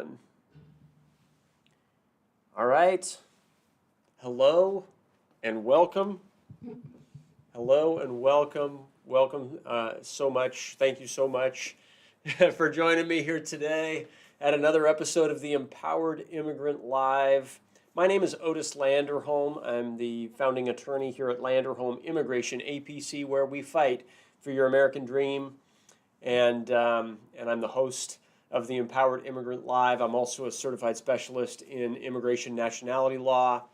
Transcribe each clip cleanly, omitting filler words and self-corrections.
on. All right. Hello and welcome. Hello and welcome. Welcome so much. Thank you so much for joining me here today at another episode of the Empowered Immigrant Live. My name is Otis Landerholm. I'm the founding attorney here at Landerholm Immigration, A.P.C, where we fight for your American dream. And I'm the host of the Empowered Immigrant Live. I'm also a certified specialist in immigration nationality law.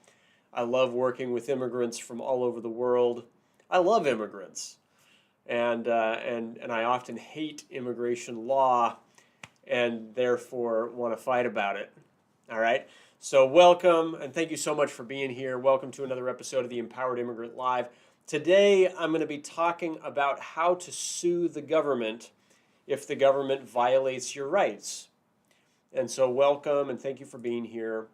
I love working with immigrants from all over the world. I love immigrants, and I often hate immigration law, and therefore want to fight about it. All right. So welcome, and thank you so much for being here. Welcome to another episode of the Empowered Immigrant Live. Today, I'm going to be talking about how to sue the government if the government violates your rights. And so welcome, and thank you for being here.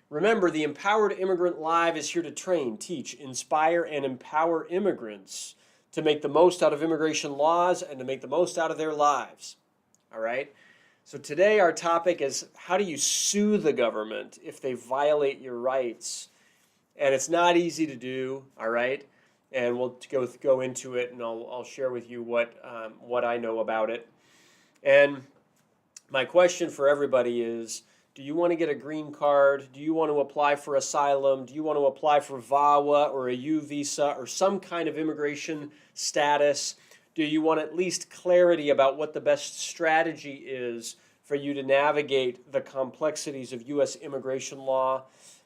Remember, the Empowered Immigrant Live is here to train, teach, inspire, and empower immigrants to make the most out of immigration laws and to make the most out of their lives. All right? So today our topic is, how do you sue the government if they violate your rights? And it's not easy to do, all right? And we'll go into it, and I'll share with you what I know about it. And my question for everybody is, do you want to get a green card? Do you want to apply for asylum? Do you want to apply for VAWA or a U visa or some kind of immigration status? Do you want at least clarity about what the best strategy is for you to navigate the complexities of U.S. immigration law?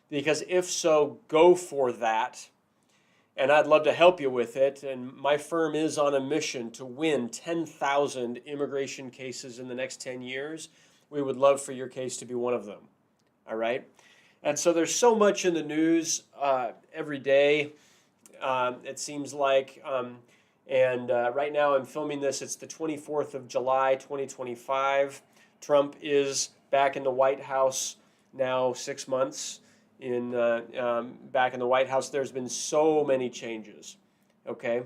Because if so, go for that. And I'd love to help you with it. And my firm is on a mission to win 10,000 immigration cases in the next 10 years. We would love for your case to be one of them. All right? And so there's so much in the news every day, it seems like. Right now I'm filming this. It's the 24th of July, 2025. Trump is back in the White House now 6 months. Back in the White House. There's been so many changes. Okay?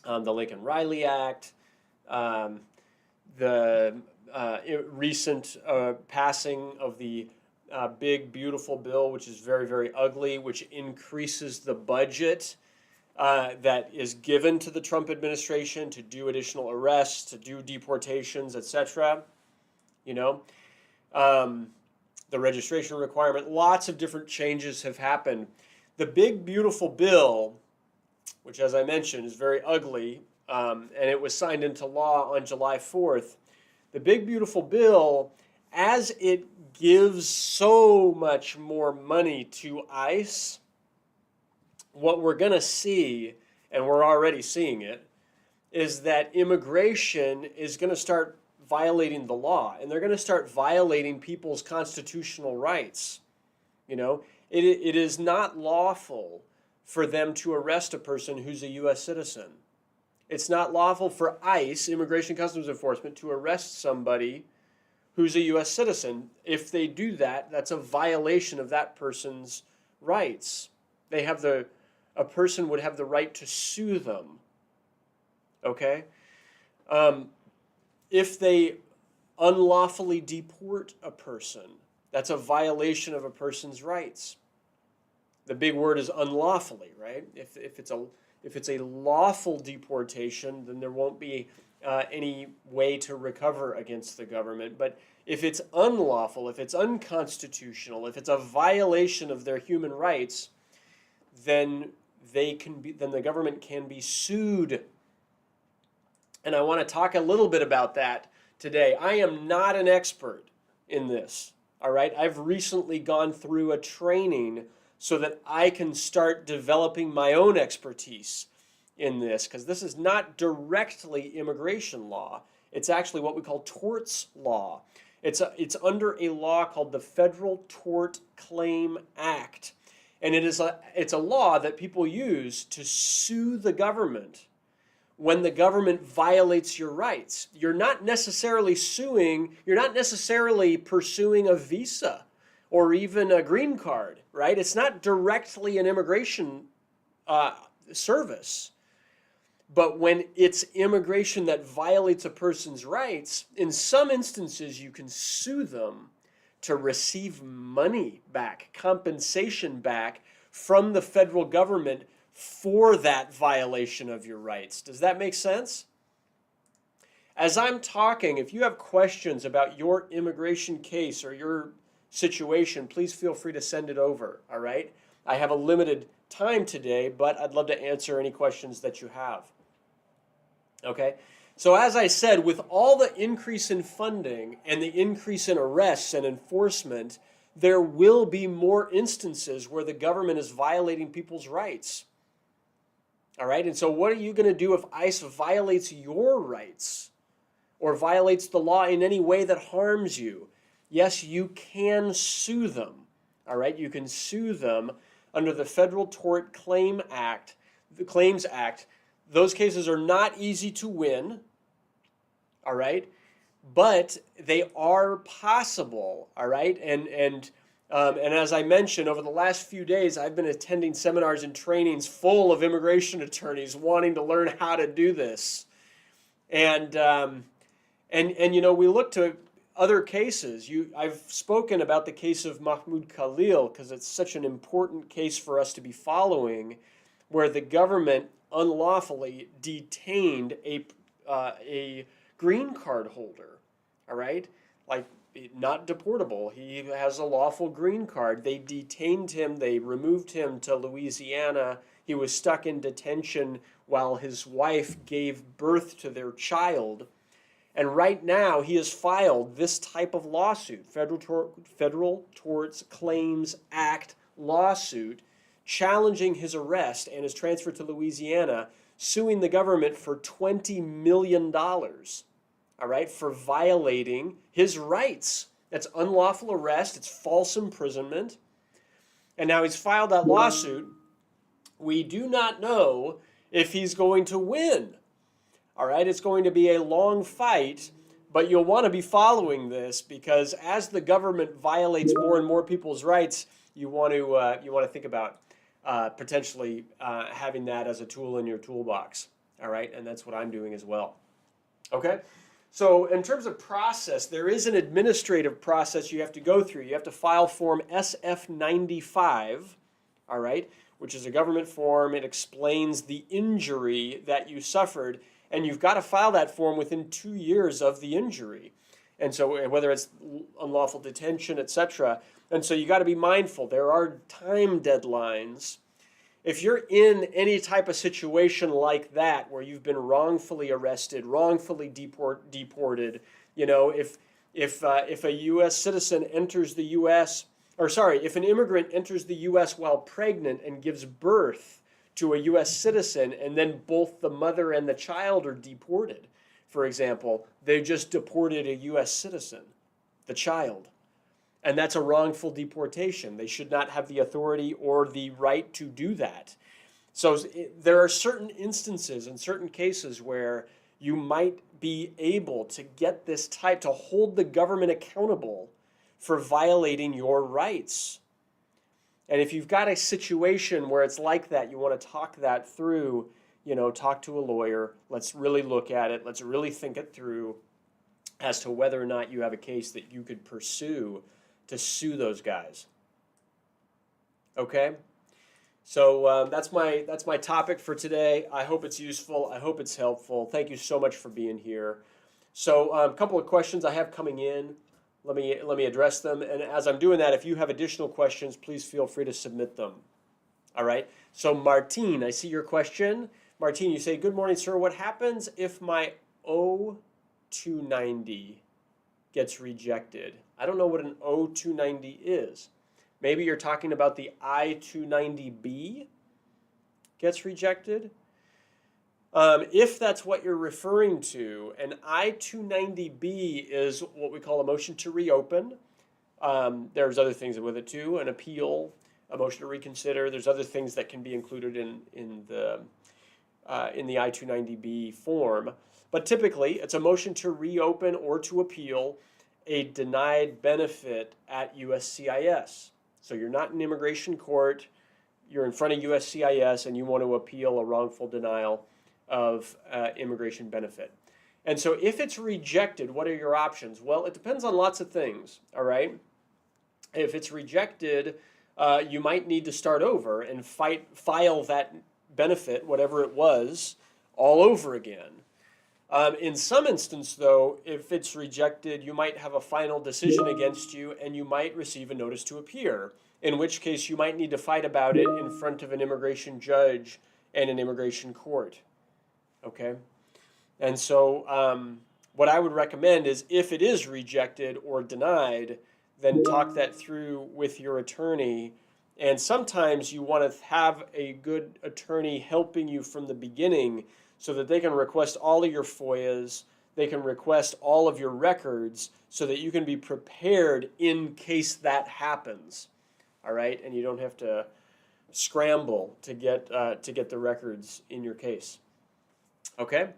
The Lincoln-Riley Act, the recent passing of the big, beautiful bill, which is very, very ugly, which increases the budget that is given to the Trump administration to do additional arrests, to do deportations, etc. You know, the registration requirement, lots of different changes have happened. The big, beautiful bill, which, as I mentioned, is very ugly, and it was signed into law on July 4th. The big, beautiful bill, as it gives so much more money to ICE, what we're going to see, and we're already seeing it, is that immigration is going to start violating the law, and they're going to start violating people's constitutional rights. You know, it is not lawful for them to arrest a person who's a U.S. citizen. It's not lawful for ICE, Immigration Customs Enforcement, to arrest somebody who's a U.S. citizen. If they do that, that's a violation of that person's rights. A person would have the right to sue them. Okay? If they unlawfully deport a person, that's a violation of a person's rights. The big word is unlawfully, right? If it's a lawful deportation, then there won't be any way to recover against the government. But if it's unlawful, if it's unconstitutional, if it's a violation of their human rights, then the government can be sued. And I want to talk a little bit about that today. I am not an expert in this, all right? I've recently gone through a training so that I can start developing my own expertise in this, because this is not directly immigration law. It's actually what we call torts law. It's under a law called the Federal Tort Claim Act. And it's a law that people use to sue the government when the government violates your rights. You're not necessarily pursuing a visa or even a green card, right? It's not directly an immigration service. But when it's immigration that violates a person's rights, in some instances you can sue them to receive money back, compensation back from the federal government for that violation of your rights. Does that make sense? As I'm talking, if you have questions about your immigration case or your situation, please feel free to send it over, all right? I have a limited time today, but I'd love to answer any questions that you have. Okay? So as I said, with all the increase in funding and the increase in arrests and enforcement, there will be more instances where the government is violating people's rights. All right? And so what are you going to do if ICE violates your rights or violates the law in any way that harms you? Yes, you can sue them. All right? You can sue them under the Federal Tort Claims Act. Those cases are not easy to win, all right? But they are possible, all right? And as I mentioned, over the last few days, I've been attending seminars and trainings full of immigration attorneys wanting to learn how to do this. And you know, we look to other cases. I've spoken about the case of Mahmoud Khalil because it's such an important case for us to be following, where the government unlawfully detained a green card holder, all right? Like, not deportable. He has a lawful green card. They detained him. They removed him to Louisiana. He was stuck in detention while his wife gave birth to their child. And right now, he has filed this type of lawsuit, Federal Tort Claims Act lawsuit, challenging his arrest and his transfer to Louisiana, suing the government for $20 million, all right, for violating his rights. That's unlawful arrest. It's false imprisonment. And now he's filed that lawsuit. We do not know if he's going to win. All right, it's going to be a long fight, but you'll want to be following this because as the government violates more and more people's rights, you want to think about potentially having that as a tool in your toolbox. All right, and that's what I'm doing as well. Okay, so in terms of process, there is an administrative process you have to go through. You have to file Form SF-95, all right, which is a government form. It explains the injury that you suffered. And you've got to file that form within 2 years of the injury. And so whether it's unlawful detention, etc. And so you got to be mindful. There are time deadlines. If you're in any type of situation like that where you've been wrongfully arrested, wrongfully deported, you know, if a U.S. citizen enters the U.S., if an immigrant enters the U.S. while pregnant and gives birth to a U.S. citizen, and then both the mother and the child are deported, for example, they just deported a U.S. citizen, the child. And that's a wrongful deportation. They should not have the authority or the right to do that. So there are certain instances and certain cases where you might be able to get this type, to hold the government accountable for violating your rights. And if you've got a situation where it's like that, you want to talk that through, you know, talk to a lawyer. Let's really look at it. Let's really think it through as to whether or not you have a case that you could pursue to sue those guys. Okay? So that's my topic for today. I hope it's useful. I hope it's helpful. Thank you so much for being here. So a couple of questions I have coming in. Let me address them. And as I'm doing that, if you have additional questions, please feel free to submit them. All right? So Martine, I see your question. Martine, you say, good morning, sir. What happens if my O-290 gets rejected? I don't know what an O-290 is. Maybe you're talking about the I-290B gets rejected. If that's what you're referring to, an I-290B is what we call a motion to reopen. There's other things with it too, an appeal, a motion to reconsider. There's other things that can be included in the I-290B form. But typically, it's a motion to reopen or to appeal a denied benefit at USCIS. So you're not in immigration court, you're in front of USCIS, and you want to appeal a wrongful denial of immigration benefit. And so if it's rejected, what are your options? Well, it depends on lots of things, all right? If it's rejected, you might need to start over and file that benefit, whatever it was, all over again. In some instance, though, if it's rejected, you might have a final decision against you and you might receive a notice to appear, in which case you might need to fight about it in front of an immigration judge and an immigration court. Okay? And so what I would recommend is if it is rejected or denied, then talk that through with your attorney. And sometimes you want to have a good attorney helping you from the beginning so that they can request all of your FOIAs, they can request all of your records so that you can be prepared in case that happens. All right? And you don't have to scramble to get the records in your case. Okay?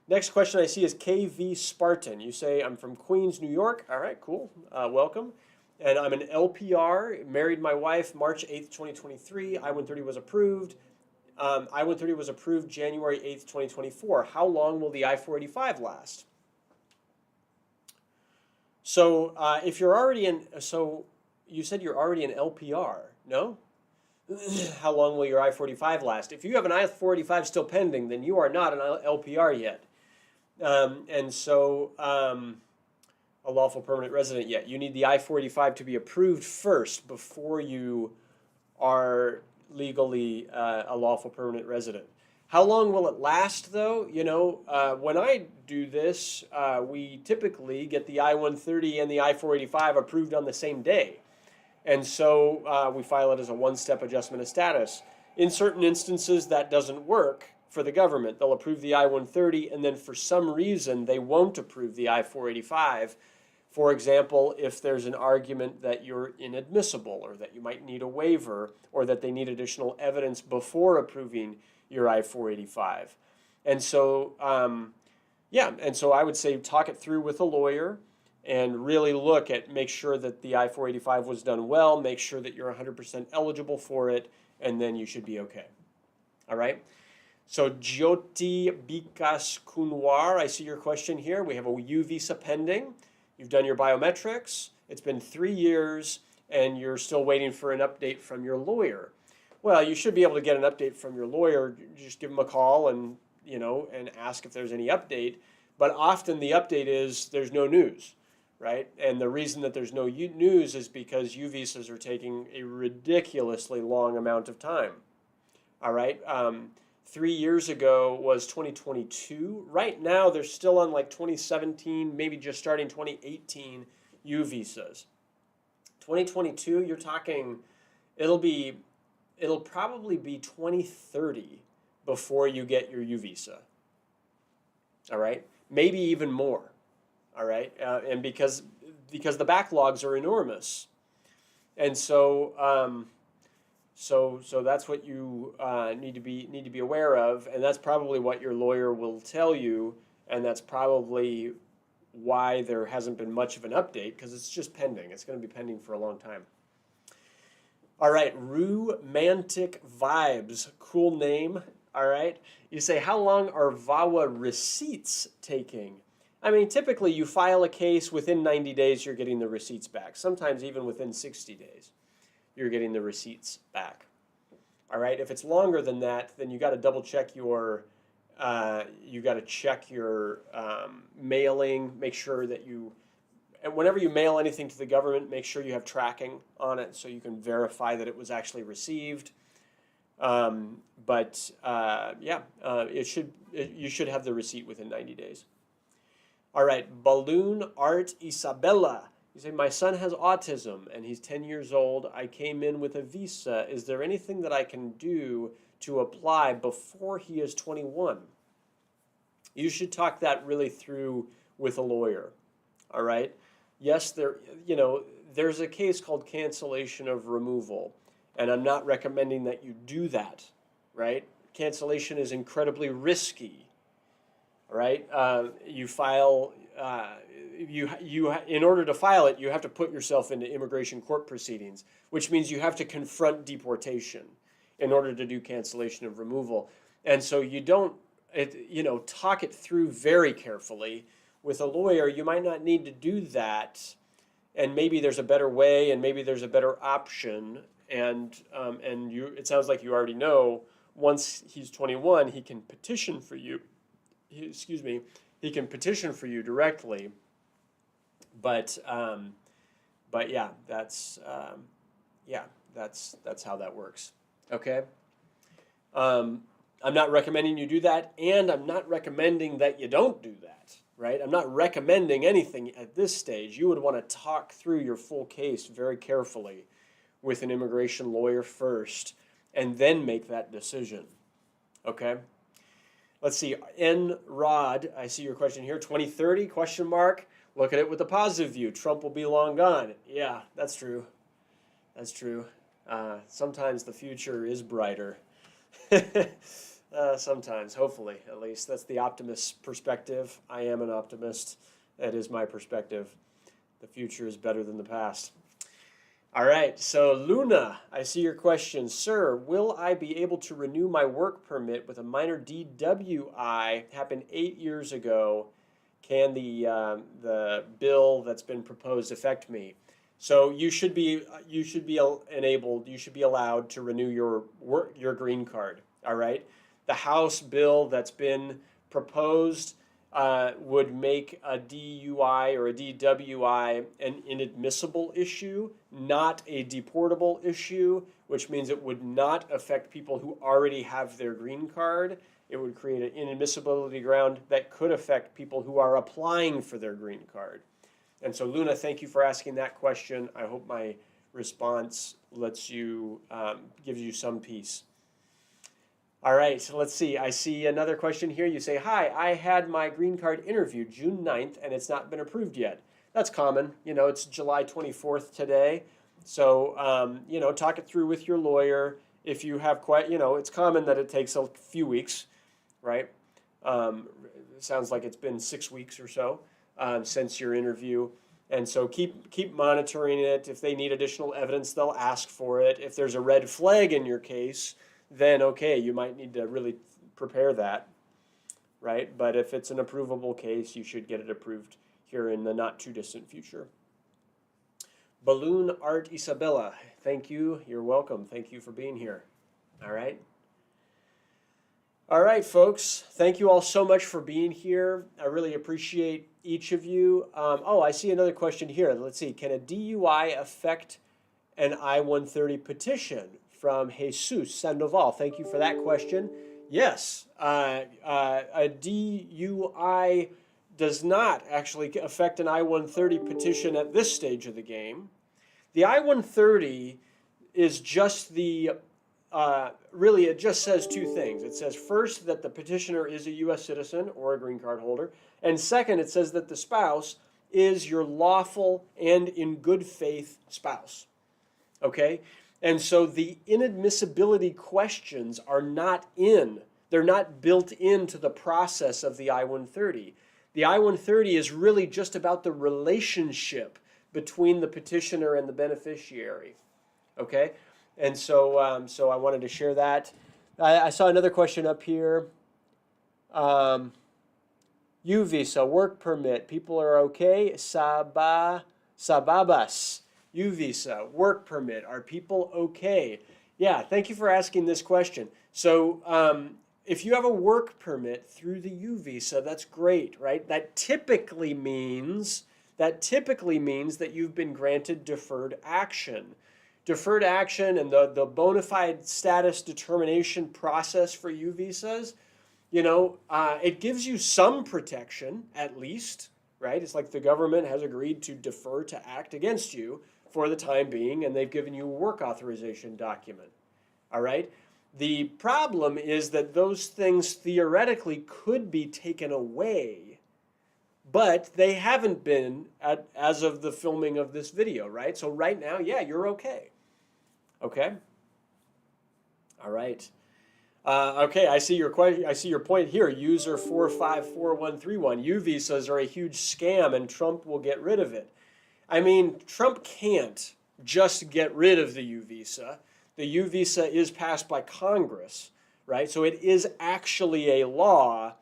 Next question I see is KV Spartan. You say, I'm from Queens, New York. All right, cool. Welcome. And I'm an LPR, married my wife March 8th, 2023. I-130 was approved. I-130 was approved January 8th, 2024. How long will the I-485 last? So if you're already in, so you said you're already an LPR, no? How long will your I-485 last? If you have an I-485 still pending, then you are not an LPR yet. And so a lawful permanent resident yet. You need the I-485 to be approved first before you are legally a lawful permanent resident. How long will it last, though? You know, when I do this, we typically get the I-130 and the I-485 approved on the same day. And so we file it as a one-step adjustment of status. In certain instances, that doesn't work for the government. They'll approve the I-130, and then for some reason, they won't approve the I-485. For example, if there's an argument that you're inadmissible, or that you might need a waiver, or that they need additional evidence before approving your I-485. And so, and so I would say talk it through with a lawyer and really make sure that the I-485 was done well, make sure that you're 100% eligible for it, and then you should be okay. All right? So Jyoti Bikas Kunwar, I see your question here. We have a U visa pending. You've done your biometrics. It's been 3 years, and you're still waiting for an update from your lawyer. Well, you should be able to get an update from your lawyer. Just give them a call and ask if there's any update. But often the update is there's no news, right? And the reason that there's no news is because U visas are taking a ridiculously long amount of time. All right. 3 years ago was 2022. Right now, they're still on like 2017, maybe just starting 2018 U visas. 2022, you're talking, it'll probably be 2030 before you get your U visa. All right, maybe even more. All right, and because the backlogs are enormous, and so. So that's what you need to be aware of, and that's probably what your lawyer will tell you, and that's probably why there hasn't been much of an update, because it's just pending. It's going to be pending for a long time. All right, Romantic Vibes, cool name. All right, you say, how long are VAWA receipts taking? I mean, typically you file a case within 90 days, you're getting the receipts back. Sometimes even within 60 days. You're getting the receipts back. All right. If it's longer than that, then you got to double check your mailing. Make sure that and whenever you mail anything to the government, make sure you have tracking on it so you can verify that it was actually received. You should have the receipt within 90 days. All right. Balloon Art Isabella. You say, my son has autism and he's 10 years old. I came in with a visa. Is there anything that I can do to apply before he is 21? You should talk that really through with a lawyer. All right? Yes, there's a case called cancellation of removal, and I'm not recommending that you do that, right? Cancellation is incredibly risky. All right? You file... in order to file it, you have to put yourself into immigration court proceedings, which means you have to confront deportation in order to do cancellation of removal. And so you don't, talk it through very carefully with a lawyer. You might not need to do that and maybe there's a better way, and maybe there's a better option, and it sounds like you already know. Once he's 21, he can petition for you. He can petition for you directly. But yeah, that's that's how that works. Okay. I'm not recommending you do that, and I'm not recommending that you don't do that, right? I'm not recommending anything at this stage. You would want to talk through your full case very carefully with an immigration lawyer first, and then make that decision, okay? Let's see, N. Rod, I see your question here, 2030, question mark. Look at it with a positive view. Trump will be long gone. Yeah, that's true. That's true. Sometimes the future is brighter. Sometimes, hopefully, at least. That's the optimist's perspective. I am an optimist. That is my perspective. The future is better than the past. All right, so Luna, I see your question. Sir, will I be able to renew my work permit with a minor DWI? Happened 8 years ago. Can the bill that's been proposed affect me? So you should be enabled. You should be allowed to renew your green card. All right. The House bill that's been proposed would make a DUI or a DWI an inadmissible issue, not a deportable issue, which means it would not affect people who already have their green card. It would create an inadmissibility ground that could affect people who are applying for their green card. And so, Luna, thank you for asking that question. I hope my response gives you some peace. All right, so let's see. I see another question here. You say, hi, I had my green card interview June 9th, and it's not been approved yet. That's common. It's July 24th today. So, talk it through with your lawyer. If you have it's common that it takes a few weeks, right? It sounds like it's been 6 weeks or so since your interview. And so keep monitoring it. If they need additional evidence, they'll ask for it. If there's a red flag in your case, then okay, you might need to really prepare that, right? But if it's an approvable case, you should get it approved here in the not too distant future. Balloon Art Isabella, thank you. You're welcome. Thank you for being here. All right. All right, folks. Thank you all so much for being here. I really appreciate each of you. I see another question here. Let's see. Can a DUI affect an I-130 petition? From Jesus Sandoval. Thank you for that question. Yes, a DUI does not actually affect an I-130 petition at this stage of the game. The I-130 is just really it just says two things. It says first that the petitioner is a U.S. citizen or a green card holder, and second it says that the spouse is your lawful and in good faith spouse. Okay? And so the inadmissibility questions are they're not built into the process of the I-130. The I-130 is really just about the relationship between the petitioner and the beneficiary, okay? And so I wanted to share that. I saw another question up here. U visa, work permit, people are okay. Sababas. U visa, work permit, are people okay? Yeah, thank you for asking this question. So if you have a work permit through the U visa, that's great, right? That typically means that you've been granted deferred action. Deferred action and the bona fide status determination process for U visas, it gives you some protection at least, right? It's like the government has agreed to defer to act against you for the time being, and they've given you a work authorization document, all right? The problem is that those things theoretically could be taken away, but they haven't been as of the filming of this video, right? So right now, yeah, you're okay. Okay? All right. Okay, I see your question. I see your point here. User 454131. U visas are a huge scam, and Trump will get rid of it. I mean, Trump can't just get rid of the U visa. The U visa is passed by Congress, right? So it is actually a law,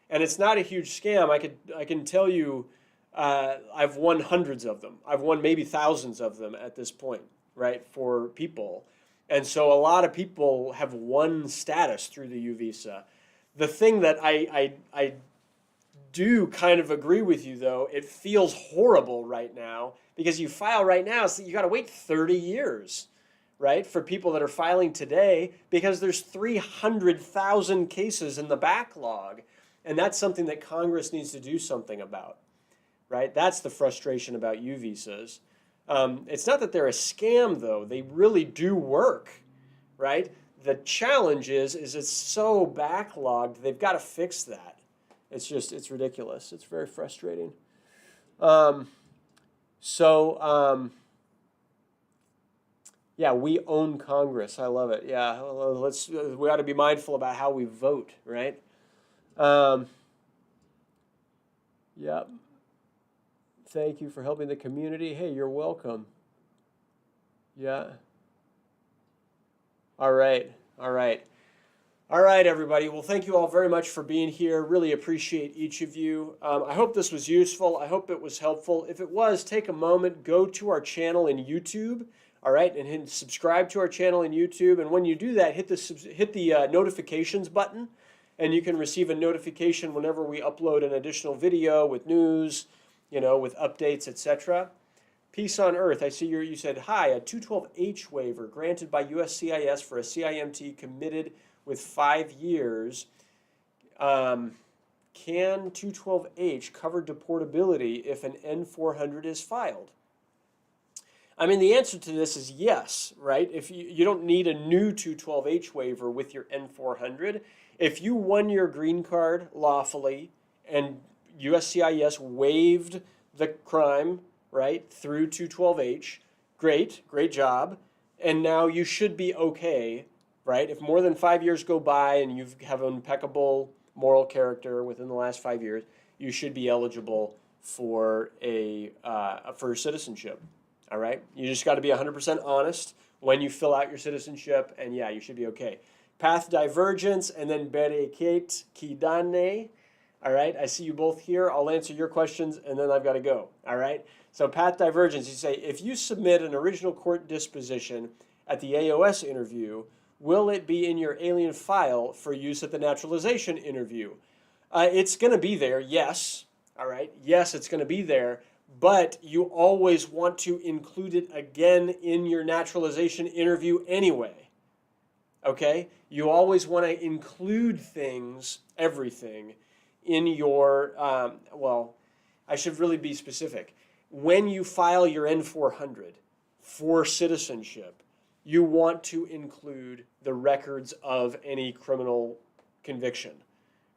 and it's not a huge scam. I can tell you I've won hundreds of them. I've won maybe thousands of them at this point, right, for people. And so a lot of people have won status through the U visa. The thing that I do kind of agree with you, though, it feels horrible right now because you file right now, so you got to wait 30 years, right, for people that are filing today because there's 300,000 cases in the backlog. And that's something that Congress needs to do something about, right? That's the frustration about U visas. It's not that they're a scam, though. They really do work, right? The challenge is it's so backlogged. They've got to fix that. It's ridiculous. It's very frustrating. Yeah, we own Congress. I love it. Yeah, we ought to be mindful about how we vote, right? Yeah. Thank you for helping the community. Hey, you're welcome. Yeah. All right. All right. All right, everybody. Well, thank you all very much for being here. Really appreciate each of you. I hope this was useful. I hope it was helpful. If it was, take a moment, go to our channel in YouTube. All right, and hit subscribe to our channel in YouTube. And when you do that, hit the notifications button, and you can receive a notification whenever we upload an additional video with news, with updates, etc. Peace on Earth. I see you said, hi, a 212H waiver granted by USCIS for a CIMT committed with 5 years. Can 212H cover deportability if an N-400 is filed? I mean, the answer to this is yes, right? If you don't need a new 212H waiver with your N-400. If you won your green card lawfully and USCIS waived the crime, right, through 212H, great job. And now you should be okay, right? If more than 5 years go by and you have impeccable moral character within the last 5 years, you should be eligible for for citizenship. All right? You just got to be 100% honest when you fill out your citizenship, and yeah, you should be okay. Path divergence, and then Violate Kidane. All right, I see you both here. I'll answer your questions, and then I've got to go. All right? So path divergence, you say, if you submit an original court disposition at the AOS interview, will it be in your alien file for use at the naturalization interview? It's going to be there, yes. All right, yes, it's going to be there. But you always want to include it again in your naturalization interview anyway. Okay? You always want to include things, everything, in your, I should really be specific. When you file your N-400 for citizenship, you want to include the records of any criminal conviction.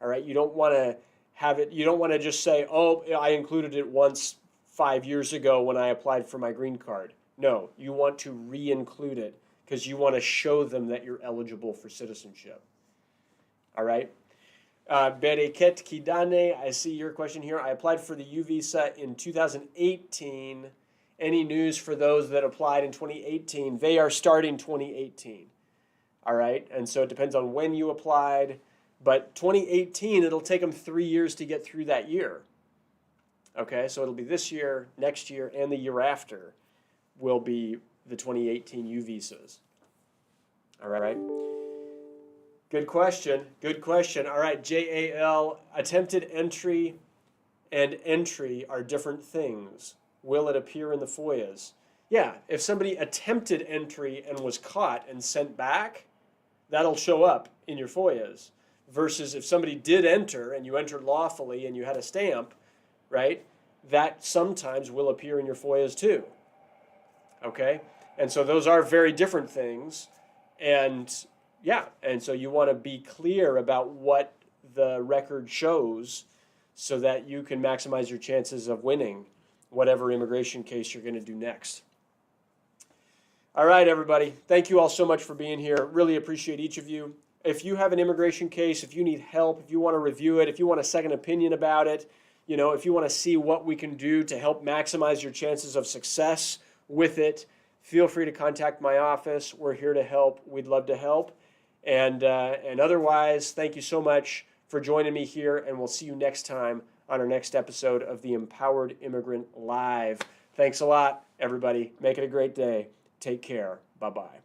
All right? You don't want to have it, you don't want to just say, oh, I included it once 5 years ago when I applied for my green card. No, you want to re-include it because you want to show them that you're eligible for citizenship. All right? Bereket Kidane, I see your question here. I applied for the U visa in 2018. Any news for those that applied in 2018? They are starting 2018. All right? And so it depends on when you applied. But 2018, it'll take them 3 years to get through that year. Okay, so it'll be this year, next year, and the year after will be the 2018 U visas. All right. Good question. Good question. All right, JAL, attempted entry and entry are different things. Will it appear in the FOIAs? Yeah, if somebody attempted entry and was caught and sent back, that'll show up in your FOIAs. Versus if somebody did enter and you entered lawfully and you had a stamp, right, that sometimes will appear in your FOIAs too. Okay? And so those are very different things. And yeah, and so you want to be clear about what the record shows so that you can maximize your chances of winning whatever immigration case you're going to do next. All right, everybody. Thank you all so much for being here. Really appreciate each of you. If you have an immigration case, if you need help, if you want to review it, if you want a second opinion about it, if you want to see what we can do to help maximize your chances of success with it, feel free to contact my office. We're here to help. We'd love to help. And otherwise, thank you so much for joining me here, and we'll see you next time on our next episode of the Empowered Immigrant Live. Thanks a lot, everybody. Make it a great day. Take care. Bye-bye.